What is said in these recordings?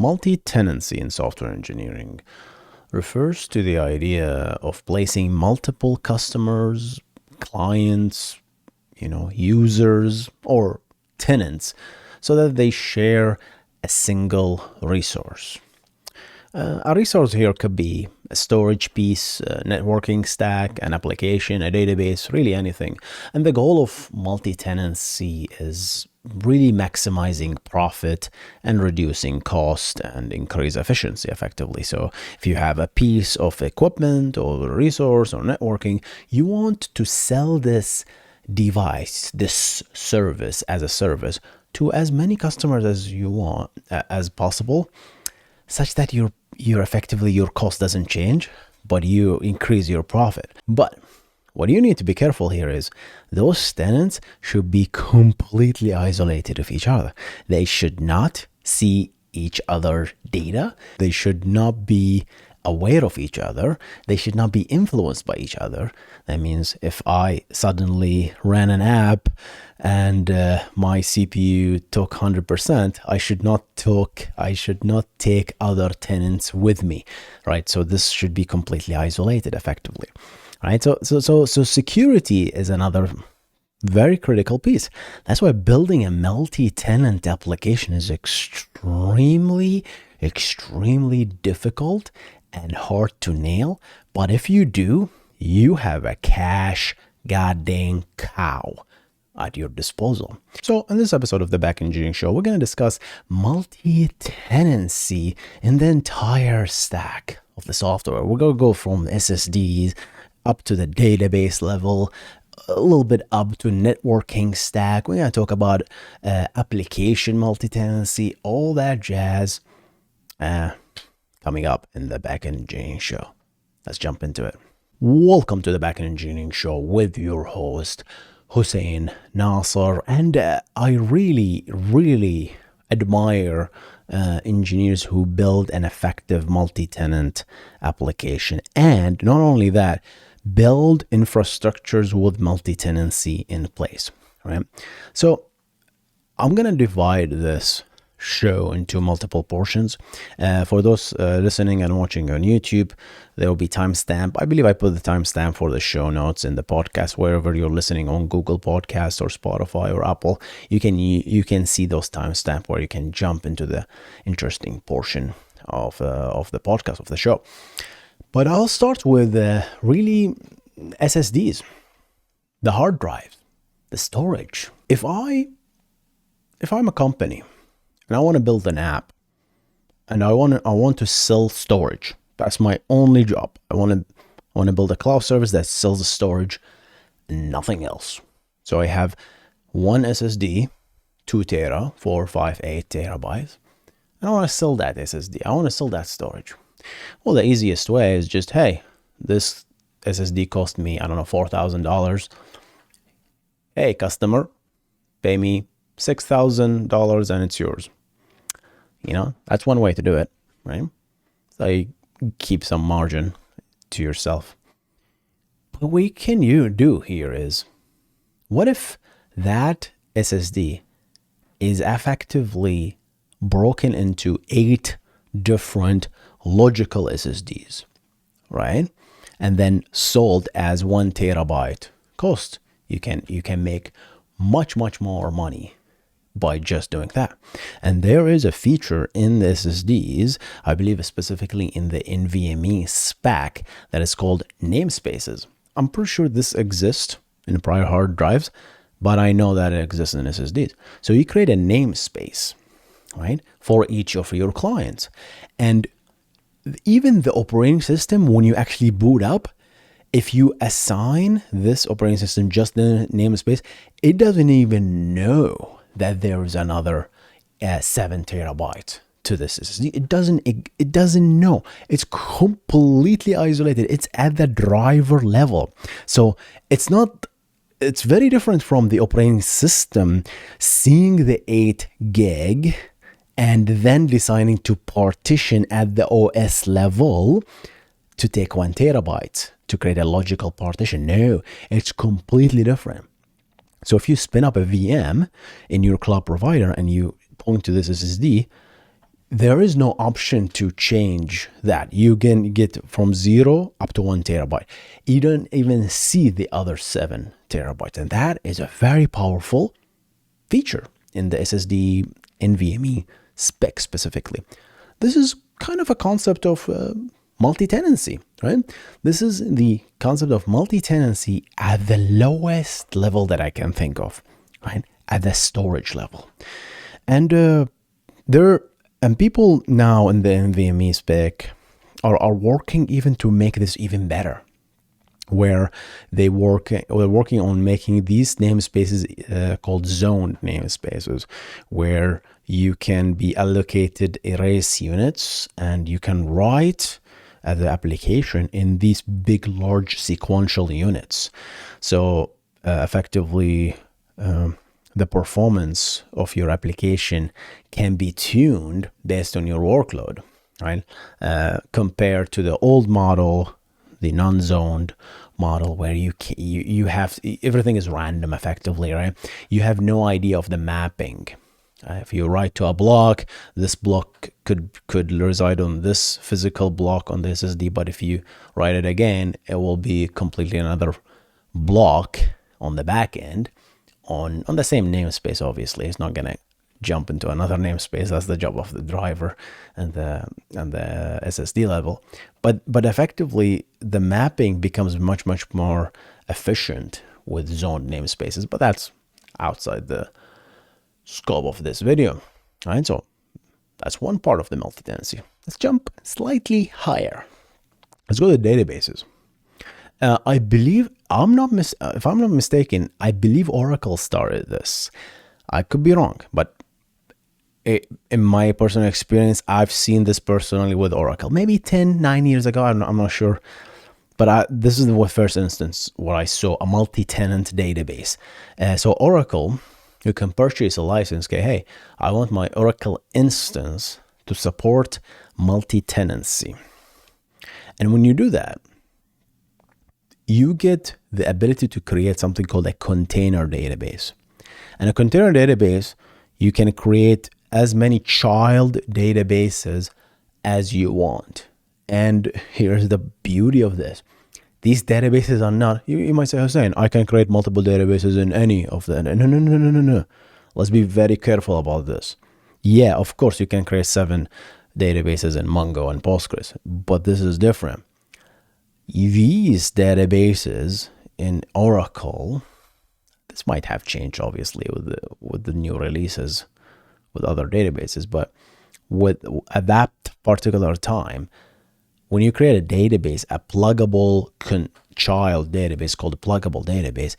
Multi-tenancy in software engineering refers to the idea of placing multiple customers, clients, users, or tenants so that they share a single resource. A resource here could be a storage piece, a networking stack, an application, a database, really anything. And the goal of multi-tenancy is really maximizing profit and reducing cost and increase efficiency effectively. So if you have a piece of equipment or a resource or networking, you want to sell this device, this service as a service to as many customers as you want as possible, such that your cost doesn't change, but you increase your profit. But what you need to be careful here is those tenants should be completely isolated of each other. They should not see each other's data. They should not be aware of each other. They should not be influenced by each other. That means if I suddenly ran an app and my CPU took 100%, I should not take other tenants with me, right? So this should be completely isolated effectively, right? So security is another very critical piece. That's why building a multi-tenant application is extremely difficult and hard to nail. But if you do, you have a cash goddamn cow at your disposal. So in this episode of the Backend Engineering Show, we're going to discuss multi-tenancy in the entire stack of the software. We're going to go from SSDs up to the database level, a little bit up to networking stack. We're going to talk about application multi-tenancy, all that jazz. Coming up in the Backend Engineering Show. Let's jump into it. Welcome to the Backend Engineering Show with your host, Hussein, Nasser. And I really admire engineers who build an effective multi-tenant application. And not only that, build infrastructures with multi-tenancy in place, right? So I'm going to divide this show into multiple portions. For those listening and watching on YouTube, there will be timestamp. I believe I put the timestamp for the show notes in the podcast, wherever you're listening, on Google Podcasts or Spotify or Apple. You can see those timestamp where you can jump into the interesting portion of the podcast, of the show. But I'll start with really SSDs, the hard drives, the storage. If I'm a company and I want to build an app, and I want to sell storage. That's my only job. I want to build a cloud service that sells the storage and nothing else. So I have one SSD, 2 tera, 4, 5, 8 terabytes, and I want to sell that SSD. I want to sell that storage. Well, the easiest way is just, hey, this SSD cost me, I don't know, $4,000. Hey, customer, pay me $6,000 and it's yours. That's one way to do it, right? So you keep some margin to yourself. But what you do here is, what if that SSD is effectively broken into 8 different logical SSDs, right? And then sold as 1 terabyte cost. You can make much more money by just doing that. And there is a feature in the SSDs, I believe specifically in the NVMe spec, that is called namespaces. I'm pretty sure this exists in prior hard drives, but I know that it exists in SSDs. So you create a namespace, right, for each of your clients. And even the operating system, when you actually boot up, if you assign this operating system just the namespace, it doesn't even know that there is another 7 terabytes to this SSD. It doesn't know. It's completely isolated. It's at the driver level. So it's very different from the operating system seeing the 8 gig and then deciding to partition at the OS level to take 1 terabyte to create a logical partition. No, it's completely different. So if you spin up a VM in your cloud provider and you point to this SSD, there is no option to change that. You can get from 0 up to 1 terabyte. You don't even see the other 7 terabytes. And that is a very powerful feature in the SSD NVMe spec specifically. This is kind of a concept of multi-tenancy, right? This is the concept of multi-tenancy at the lowest level that I can think of, right? At the storage level. And people now in the NVMe spec are working even to make this even better, where we're working on making these namespaces called zoned namespaces, where you can be allocated erase units and you can write the application in these big, large sequential units. So effectively, the performance of your application can be tuned based on your workload, right? Compared to the old model, the non-zoned model, where you have everything is random effectively, right? You have no idea of the mapping. If you write to a block, this block could reside on this physical block on the SSD, but if you write it again, it will be completely another block on the back end on the same namespace. Obviously, it's not gonna jump into another namespace. That's the job of the driver and the SSD level. But effectively, the mapping becomes much more efficient with zoned namespaces. But that's outside the scope of this video. All right, so that's one part of the multi-tenancy. Let's jump slightly higher. Let's go to databases. I believe, if I'm not mistaken, I believe Oracle started this. I could be wrong, but in my personal experience, I've seen this personally with Oracle. Maybe 9 years ago, I'm not sure. But this is the first instance where I saw a multi-tenant database. So Oracle, you can purchase a license. Okay, hey, I want my Oracle instance to support multi-tenancy. And when you do that, you get the ability to create something called a container database. And a container database, you can create as many child databases as you want. And here's the beauty of this. These databases are not, you might say, Hussein, I can create multiple databases in any of them. No. Let's be very careful about this. Yeah, of course, you can create 7 databases in Mongo and Postgres, but this is different. These databases in Oracle, this might have changed obviously with the new releases with other databases, but at that particular time, when you create a database, a pluggable child database called a pluggable database,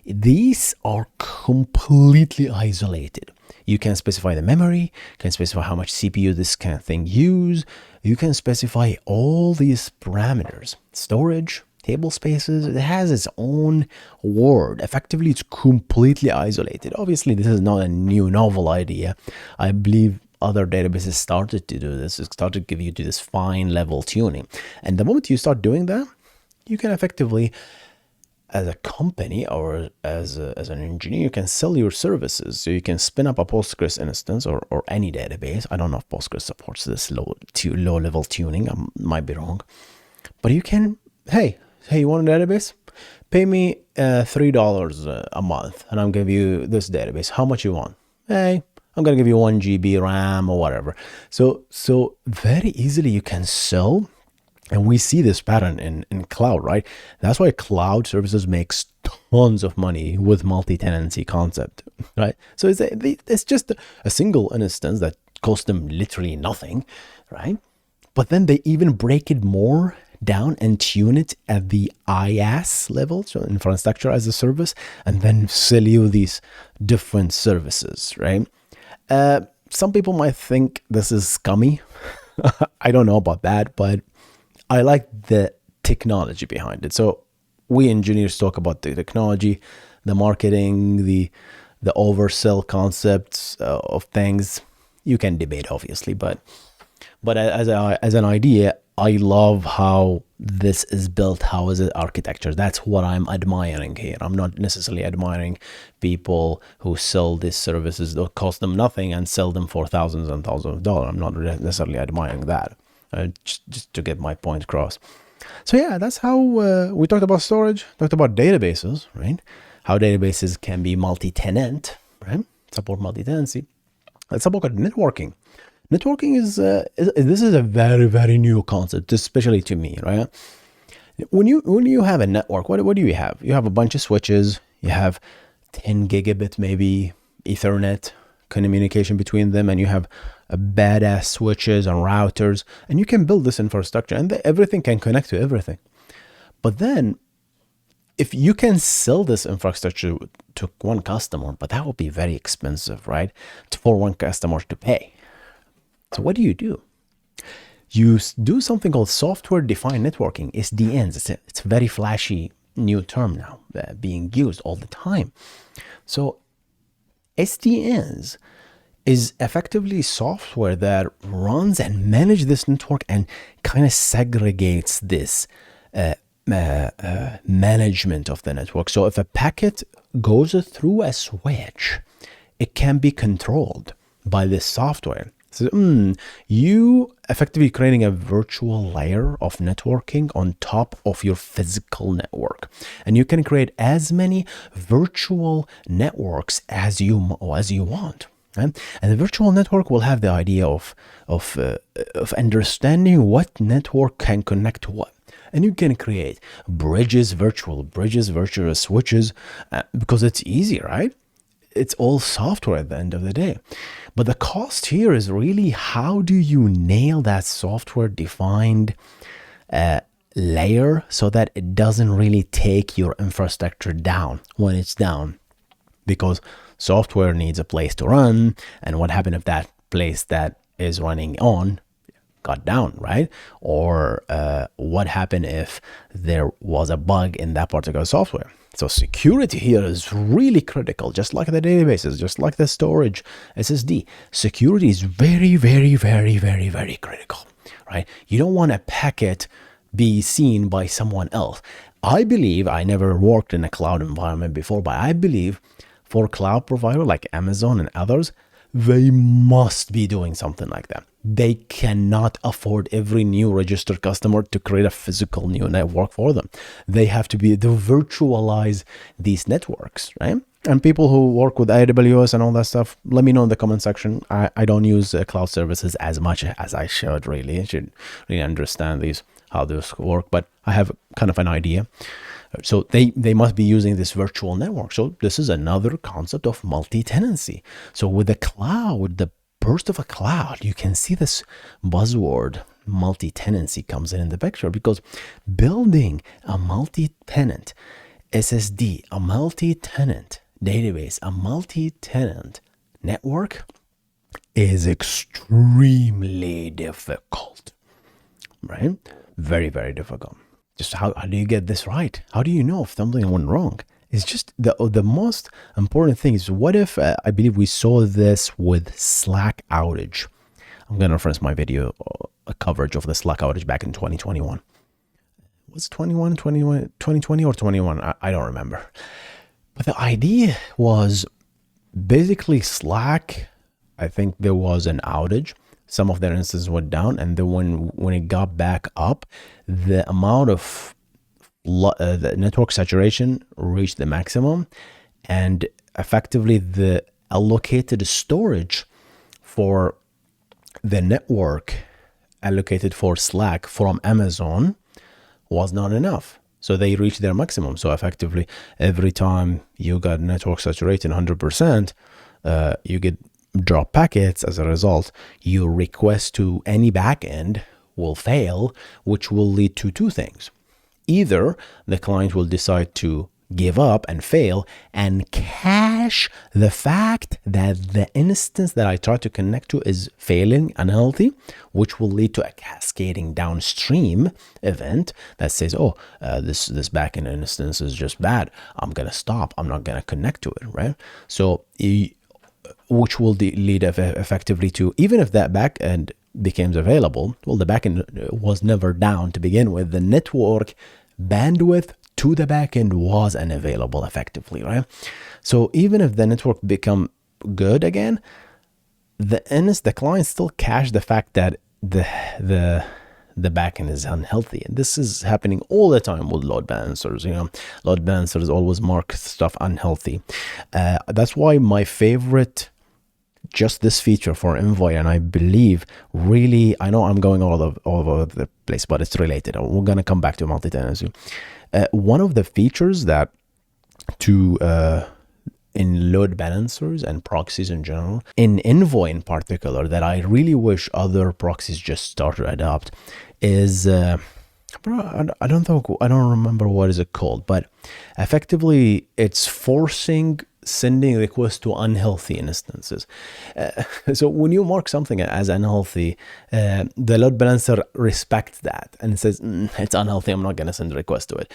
these are completely isolated. You can specify the memory, you can specify how much CPU this kind of thing use, you can specify all these parameters, storage, table spaces. It has its own world. Effectively, it's completely isolated. Obviously, this is not a new novel idea. I believe other databases started to do this. It started to give you this fine level tuning. And the moment you start doing that, you can effectively, as a company or as an engineer, you can sell your services. So you can spin up a Postgres instance or any database. I don't know if Postgres supports this low level tuning. I might be wrong. But you can, hey, you want a database? Pay me $3 a month and I'll give you this database. How much you want? Hey, I'm going to give you 1 GB RAM or whatever. So very easily you can sell. And we see this pattern in cloud, right? That's why cloud services makes tons of money with multi-tenancy concept, right? So it's just a single instance that costs them literally nothing, right? But then they even break it more down and tune it at the IaaS level, so infrastructure as a service, and then sell you these different services, right? Some people might think this is scummy. I don't know about that, but I like the technology behind it. So we engineers talk about the technology, the marketing, the oversell concepts of things. You can debate, obviously, but as an idea, I love how this is built, how is it architecture. That's what I'm admiring here. I'm not necessarily admiring people who sell these services that cost them nothing and sell them for thousands and thousands of dollars. I'm not necessarily admiring that. Just to get my point across. So yeah, that's how we talked about storage, talked about databases, right? How databases can be multi-tenant, right? Support multi-tenancy. Let's talk about networking. Networking is this is a very, very new concept, especially to me, right? When you have a network, what do you have? You have a bunch of switches. You have 10 gigabit maybe Ethernet communication between them, and you have a badass switches and routers, and you can build this infrastructure, and everything can connect to everything. But then, if you can sell this infrastructure to one customer, but that will be very expensive, right? For one customer to pay. So what do? You do something called software-defined networking, SDNs. It's a very flashy new term now, being used all the time. So SDNs is effectively software that runs and manages this network and kind of segregates this management of the network. So if a packet goes through a switch, it can be controlled by this software. So you effectively creating a virtual layer of networking on top of your physical network, and you can create as many virtual networks as you want. Right? And the virtual network will have the idea of understanding what network can connect to what. And you can create virtual switches, because it's easy, right? It's all software at the end of the day. But the cost here is really, how do you nail that software defined layer so that it doesn't really take your infrastructure down when it's down? Because software needs a place to run, and what happened if that place that is running on got down, right? Or what happened if there was a bug in that particular software? So security here is really critical, just like the databases, just like the storage SSD. Security is very, very, very, very, very critical, right? You don't want a packet be seen by someone else. I believe, I never worked in a cloud environment before, but I believe for cloud provider like Amazon and others, they must be doing something like that. They cannot afford every new registered customer to create a physical new network for them. They have to virtualize these networks, right? And people who work with AWS and all that stuff, let me know in the comment section. I don't use cloud services as much as I should, really. I should really understand how this work, but I have kind of an idea. So they must be using this virtual network. So this is another concept of multi-tenancy. So with the cloud, the burst of a cloud, you can see this buzzword multi-tenancy comes in the picture, because building a multi-tenant SSD, a multi-tenant database, a multi-tenant network is extremely difficult, right? Very, very difficult. Just how do you get this right? How do you know if something went wrong? It's just the most important thing is, what if, I believe we saw this with Slack outage. I'm going to reference my video coverage of the Slack outage back in 2021. Was it 2020 or 21? I don't remember. But the idea was basically Slack, I think there was an outage. Some of their instances went down, and then when it got back up, the amount of the network saturation reached the maximum, and effectively the allocated storage for the network allocated for Slack from Amazon was not enough. So they reached their maximum. So effectively, every time you got network saturated 100%, you get drop packets. As a result, your request to any backend will fail, which will lead to two things. Either the client will decide to give up and fail and cache the fact that the instance that I tried to connect to is failing, unhealthy, which will lead to a cascading downstream event that says, oh, this backend instance is just bad. I'm going to stop. I'm not going to connect to it, right? So which will lead effectively to, even if that backend becomes available, well, the backend was never down to begin with. The network bandwidth to the backend was unavailable effectively, right? So even if the network become good again, the client still cache the fact that the backend is unhealthy. And this is happening all the time with load balancers. Load balancers always mark stuff unhealthy. That's why my favorite, just this feature for Envoy, and I believe really, I know I'm going all over the place, but it's related. We're going to come back to multi-tenancy. One of the features that in load balancers and proxies in general, in Envoy in particular, that I really wish other proxies just start to adopt is, I don't remember what is it called, but effectively it's forcing sending requests to unhealthy instances. So when you mark something as unhealthy, the load balancer respects that and says, it's unhealthy, I'm not going to send a request to it.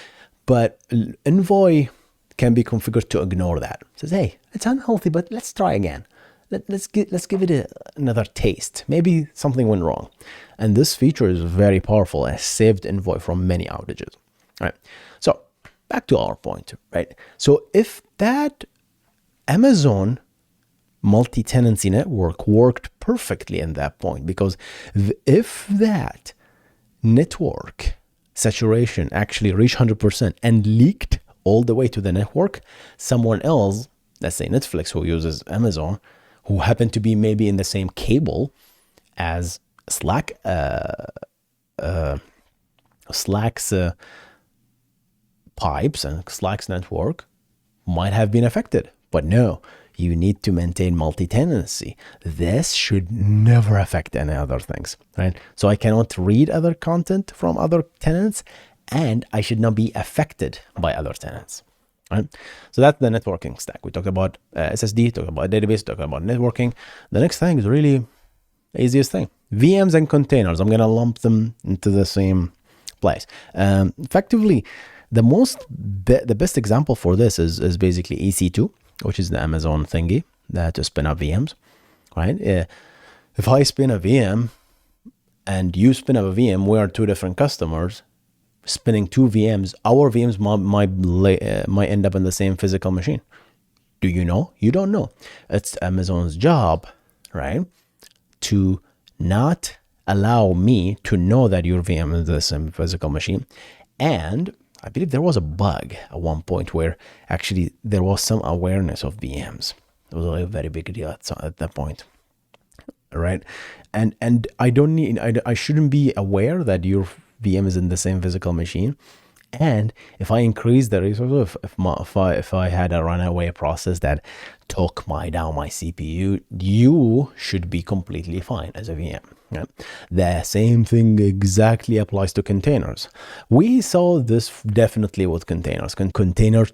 But Envoy can be configured to ignore that. It says, hey, it's unhealthy, but let's try again. Let's give it another taste. Maybe something went wrong. And this feature is very powerful and saved Envoy from many outages. All right. So back to our point, right? So if that Amazon multi-tenancy network worked perfectly in that point, because if that network saturation actually reached 100% and leaked all the way to the network, someone else, let's say Netflix, who uses Amazon, who happened to be maybe in the same cable as Slack's pipes and Slack's network, might have been affected. But no, you need to maintain multi-tenancy. This should never affect any other things, right? So I cannot read other content from other tenants, and I should not be affected by other tenants, right? So that's the networking stack. We talked about SSD, talked about database, talked about networking. The next thing is really the easiest thing. VMs and containers. I'm going to lump them into the same place. Effectively, the best example for this is basically EC2, which is the Amazon thingy to spin up VMs, right? If I spin a VM and you spin up a VM, we are two different customers spinning two VMs. Our VMs might end up in the same physical machine. Do you know? You don't know. It's Amazon's job, right, to not allow me to know that your VM is the same physical machine. And I believe there was a bug at one point where actually there was some awareness of VMs. It was a very big deal at that point, right? And I shouldn't be aware that your VM is in the same physical machine. And if I increase the resources, if I had a runaway process that took down my CPU, you should be completely fine as a VM. Yeah. The same thing exactly applies to containers. We saw this definitely with containers. Container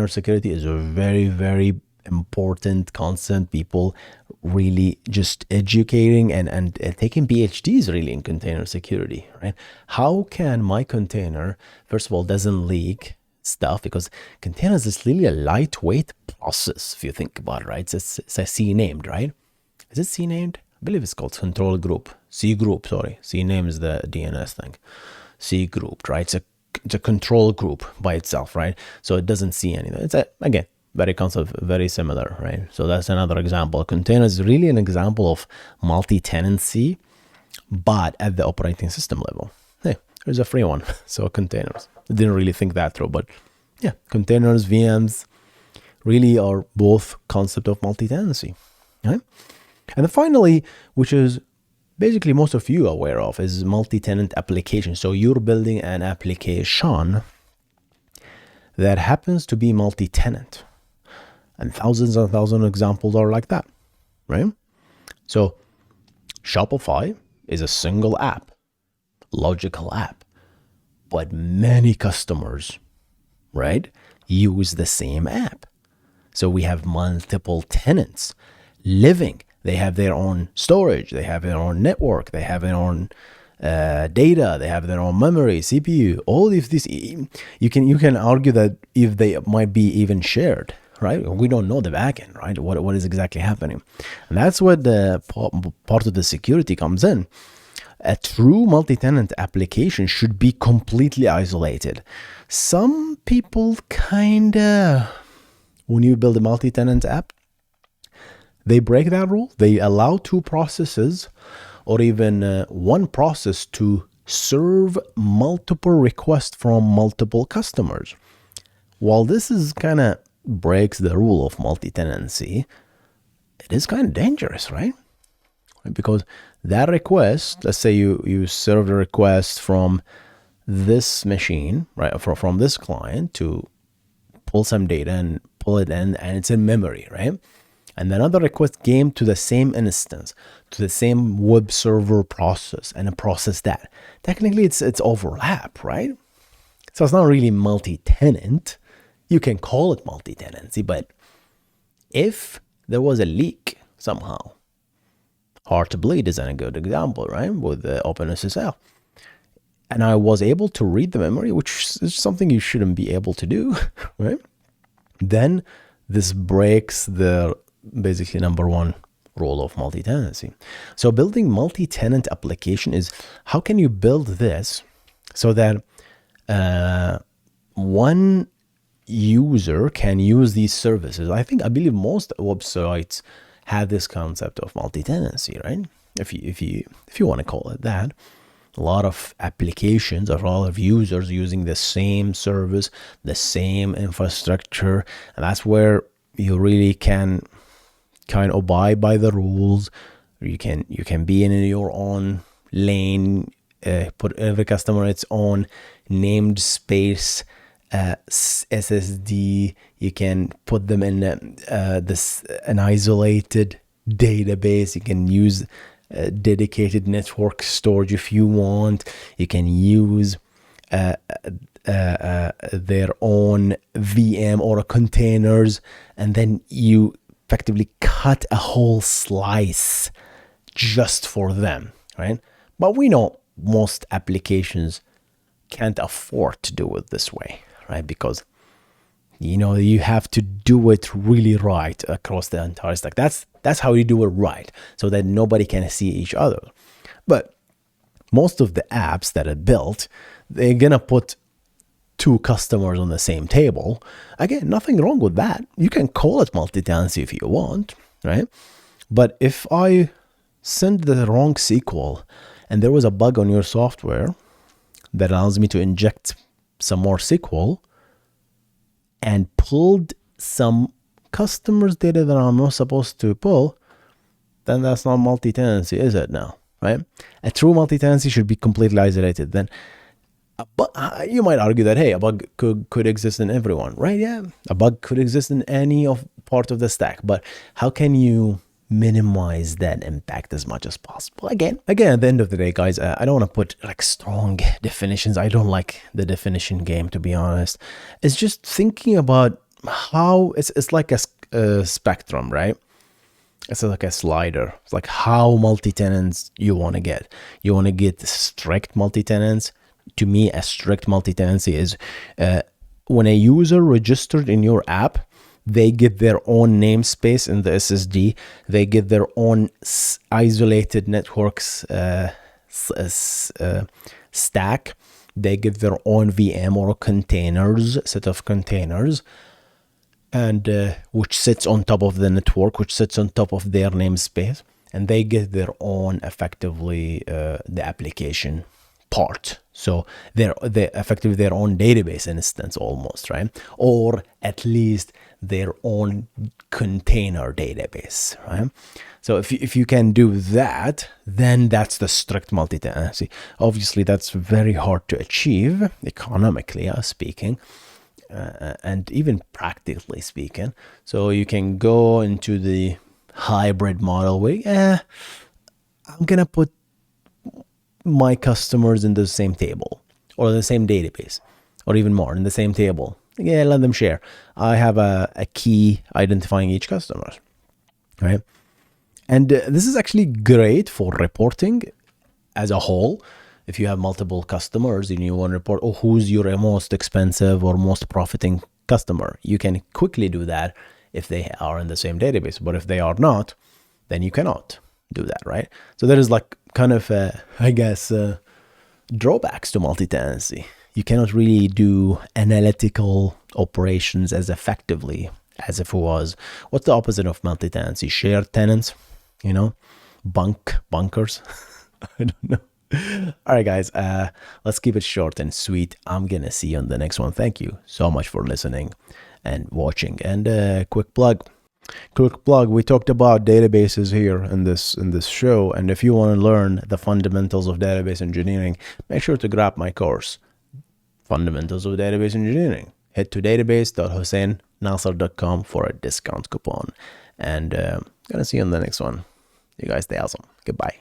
security is a very, very important concept. People really just educating and taking PhDs really in container security, right? How can my container, first of all, doesn't leak stuff, because containers is really a lightweight process if you think about it, right? It's a C named, right? Is it C named? I believe it's called control group. C group, sorry. C name is the DNS thing. C group, right? It's a control group by itself, right? So it doesn't see anything. It's again, very concept, very similar, right? So that's another example. Containers is really an example of multi-tenancy, but at the operating system level. Hey, here's a free one. So containers. I didn't really think that through, but yeah, containers, VMs really are both concept of multi-tenancy, right? And then finally, which is basically most of you are aware of, is multi-tenant application. So you're building an application that happens to be multi-tenant. And thousands and thousands of examples are like that, right? So Shopify is a single app, logical app, but many customers, right, use the same app. So we have multiple tenants living. They have their own storage. They have their own network. They have their own data. They have their own memory, CPU. All of this, you can argue that if they might be even shared, right? We don't know the backend, right? What is exactly happening? And that's where the part of the security comes in. A true multi-tenant application should be completely isolated. Some people kinda, when you build a multi-tenant app, they break that rule. They allow two processes or even one process to serve multiple requests from multiple customers. While this is kind of breaks the rule of multi-tenancy, it is kind of dangerous, right? Because that request, let's say you serve a request from this machine, right, from this client to pull some data and pull it in, and it's in memory, right? And another request came to the same instance, to the same web server process, and process that. Technically, it's overlap, right? So it's not really multi-tenant. You can call it multi-tenancy, but if there was a leak somehow, Hard to Bleed is a good example, right? With the OpenSSL. And I was able to read the memory, which is something you shouldn't be able to do, right? Then this breaks the basically number one rule of multi-tenancy. So building multi-tenant application is, how can you build this so that one user can use these services? I believe most websites have this concept of multi-tenancy, right? If you want to call it that. A lot of applications, a lot of users using the same service, the same infrastructure, and that's where you really can kind of abide by the rules. You can be in your own lane, put every customer its own named space, SSD. You can put them in an isolated database. You can use dedicated network storage if you want. You can use their own VM or containers, and then you effectively cut a whole slice just for them, right? But we know most applications can't afford to do it this way, right? Because you have to do it really right across the entire stack. That's how you do it right, so that nobody can see each other. But most of the apps that are built, they're gonna put two customers on the same table. Again, nothing wrong with that. You can call it multi-tenancy if you want, right? But if I send the wrong SQL and there was a bug on your software that allows me to inject some more SQL and pulled some customers' data that I'm not supposed to pull, then that's not multi-tenancy, is it now, right? A true multi-tenancy should be completely isolated. Then you might argue that, hey, a bug could exist in everyone, right? Yeah, a bug could exist in any part of the stack, but how can you minimize that impact as much as possible? Again, at the end of the day, guys, I don't want to put like strong definitions. I don't like the definition game, to be honest. It's just thinking about how it's like a spectrum, right? It's like a slider. It's like how multi-tenants you want to get. You want to get strict multi-tenants. To me, a strict multi-tenancy is when a user registered in your app, they get their own namespace in the SSD. They get their own isolated networks stack. They get their own VM or set of containers, and which sits on top of the network, which sits on top of their namespace, and they get their own, effectively, the application part. So they're effectively their own database instance almost, right? Or at least their own container database, right? So if you can do that, then that's the strict multi-tenancy. Obviously, that's very hard to achieve economically speaking, and even practically speaking. So you can go into the hybrid model where, I'm gonna put my customers in the same table or the same database, or even more in the same table. Yeah, let them share. I have a key identifying each customer, right? And this is actually great for reporting as a whole. If you have multiple customers and you want to report, who's your most expensive or most profiting customer. You can quickly do that if they are in the same database, but if they are not, then you cannot do that, right? So there is like kind of, I guess, drawbacks to multi-tenancy. You cannot really do analytical operations as effectively as if it was, what's the opposite of multi-tenancy? Shared tenants, you know, bunkers. I don't know. All right, guys, let's keep it short and sweet. I'm gonna see you on the next one. Thank you so much for listening and watching. And quick plug, we talked about databases here in this show, and if you want to learn the fundamentals of database engineering, make sure to grab my course, Fundamentals of Database Engineering. Head to database.husseinnasser.com for a discount coupon. And gonna see you on the next one. You guys stay awesome. Goodbye.